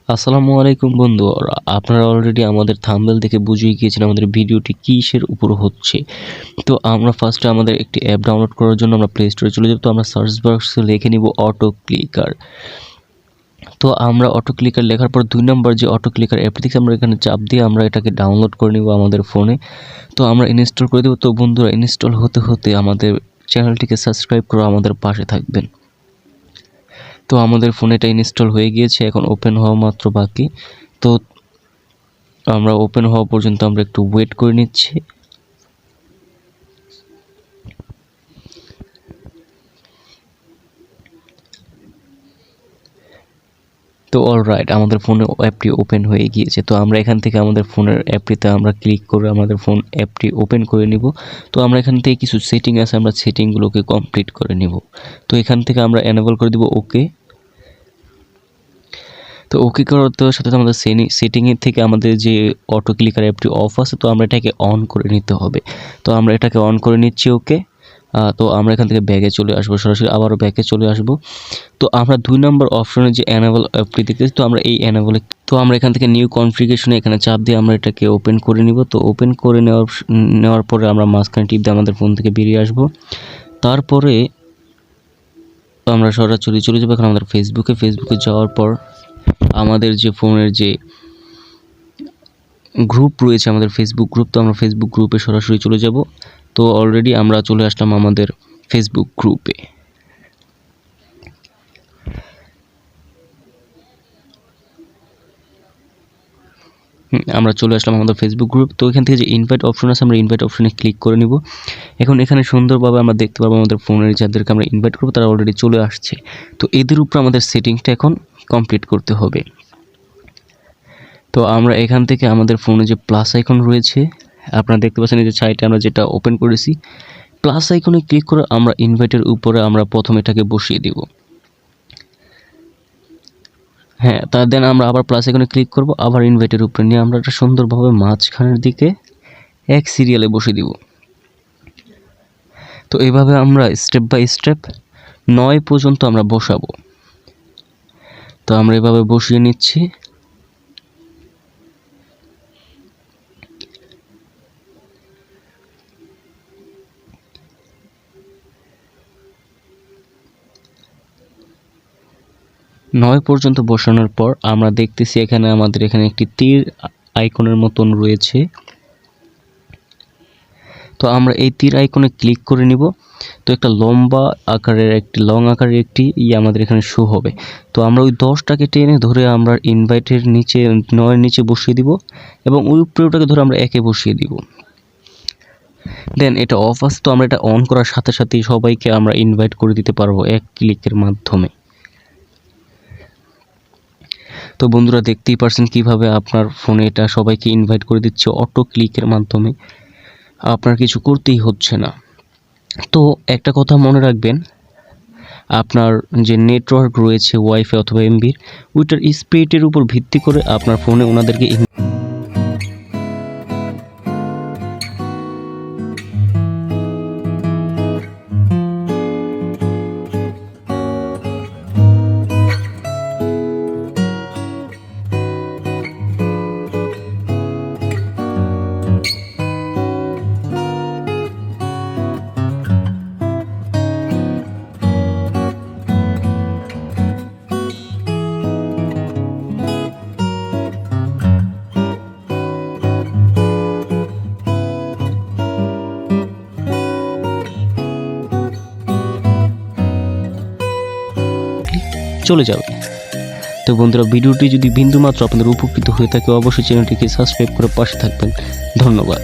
আসসালামু আলাইকুম বন্ধু, আপনারা অলরেডি আমাদের থাম্বনেল দেখে বুঝেই গিয়েছেন আমাদের ভিডিওটি কিসের উপর হচ্ছে। তো আমরা ফার্স্টে আমাদের একটি অ্যাপ ডাউনলোড করার জন্য আমরা প্লে স্টোরে চলে যাব। তো আমরা সার্চ বক্সে লিখে নিব অটো ক্লিকার। তো আমরা অটো ক্লিকার লেখার পর 2 নম্বর যে অটো ক্লিকার অ্যাপটি থেকে আমরা এখানে চাপ দিয়ে আমরা এটাকে ডাউনলোড করে নিব আমাদের ফোনে। তো আমরা ইনস্টল করে দেব। তো বন্ধুরা, ইনস্টল হতে হতে আমাদের চ্যানেলটিকে সাবস্ক্রাইব করে আমাদের পাশে থাকবেন। তো আমাদের ফোনে এটা ইনস্টল হয়ে গিয়েছে, এখন ওপেন হওয়া মাত্র বাকি। তো আমরা ওপেন হওয়া পর্যন্ত আমরা একটু ওয়েট করে নিচ্ছি। তো অলরাইট, আমাদের ফোনে অ্যাপটি ওপেন হয়ে গিয়েছে। তো আমরা এখান থেকে আমাদের ফোনের অ্যাপটিতে আমরা ক্লিক করে আমাদের ফোন অ্যাপটি ওপেন করে নিব। তো আমরা এখান থেকে কিছু সেটিং আছে, আমরা সেটিংগুলোকে কমপ্লিট করে নিব। তো এখান থেকে আমরা এনেবল করে দিব ওকে। তো ওকে করার সাথে আমাদের সেটিংয়ের থেকে আমাদের যে অটো ক্লিকার অ্যাপটি অফ আছে, তো আমরা এটাকে অন করে নিতে হবে। তো আমরা এটাকে অন করে নিচ্ছি ওকে। তো আমরা এখান থেকে ব্যাগে চলে আসবো, সরাসরি আবারও ব্যাকে চলে আসব। তো আমরা 2 নম্বর অপশনে যে এনেবল অ্যাপটি দেখতেছি, তো আমরা এই এনেবলে আমরা এখান থেকে নিউ কনফিগারেশনে এখানে চাপ দিয়ে আমরা এটাকে ওপেন করে নিব। তো ওপেন করে নেওয়ার পরে আমরা মাঝখানে টিপ দিয়ে আমাদের ফোন থেকে বেরিয়ে আসব। তারপরে আমরা সরাসরি চলে যাবো এখন আমাদের ফেসবুকে যাওয়ার পর আমাদের যে ফোনের যে গ্রুপ রয়েছে, আমাদের ফেসবুক গ্রুপ, তো আমরা ফেসবুক গ্রুপে সরাসরি চলে যাব। তো অলরেডি আমরা চলে আসলাম আমাদের ফেসবুক গ্রুপে। আমরা চলে আসলাম আমাদের ফেসবুক গ্রুপ। তো এখান থেকে যে ইনভাইট অপশন আছে, আমরা ইনভাইট অপশনে ক্লিক করে নিব। এখন এখানে সুন্দরভাবে আমরা দেখতে পারবো আমাদের ফোনের যাদেরকে আমরা ইনভাইট করবো তারা অলরেডি চলে আসছে। তো এদের উপর আমাদের সেটিংসটা এখন কমপ্লিট করতে হবে। তো আমরা এখান থেকে আমাদের ফোনে যে প্লাস আইকন রয়েছে, আপনারা দেখতে পাচ্ছেন এই যে সাইটে আমরা যেটা ওপেন করেছি, প্লাস আইকনে ক্লিক করে আমরা ইনভাইটের উপরে আমরা প্রথমে এটাকে বসিয়ে দিব। হ্যাঁ, তার দেন আমরা আবার প্লাস আইকনে ক্লিক করব, আবার ইনভাইটের উপরে নিয়ে আমরা এটা সুন্দরভাবে মাঝখানের দিকে এক সিরিয়ালে বসিয়ে দিব। তো এইভাবে আমরা স্টেপ বাই স্টেপ 9 পর্যন্ত আমরা বসাবো। তো আমরা এভাবে বসিয়ে নিচ্ছি। নয় পর্যন্ত বসানোর পর আমরা দেখতেছি এখানে আমাদের এখানে একটি তীর আইকনের মতন রয়েছে। তো আমরা এই তীর আইকনে ক্লিক করে নিব। তো একটা লং আকারের একটি আমাদের এখানে শো হবে। তো আমরা ওই 10টাকে টেনে ধরে আমরা ইনভাইটের নিচে 9-এর নিচে বসিয়ে দিব এবং ওই উপরে ওটাকে ধরে আমরা একে বসিয়ে দিব। দেন এটা অফ আছে, তো আমরা এটা অন করার সাথে সাথেই সবাইকে আমরা ইনভাইট করে দিতে পারবো এক ক্লিকের মাধ্যমে। তো বন্ধুরা, দেখতেই পারছেন কিভাবে আপনার ফোনে এটা সবাইকে ইনভাইট করে দিচ্ছে অটো ক্লিকের মাধ্যমে। আপনার কিছু করতেই হচ্ছে না। তো একটা কথা মনে রাখবেন, আপনার যে নেটওয়ার্ক রয়েছে ওয়াইফাই অথবা এমবির, ওইটার স্পিডের উপর ভিত্তি করে আপনার ফোনে ওনাদেরকে চলে যাবে। তো বন্ধুরা, ভিডিওটি যদি বিন্দুমাত্র আপনাদের উপকৃত হয়ে থাকে অবশ্যই চ্যানেলটিকে সাবস্ক্রাইব করে পাশে থাকবেন। ধন্যবাদ।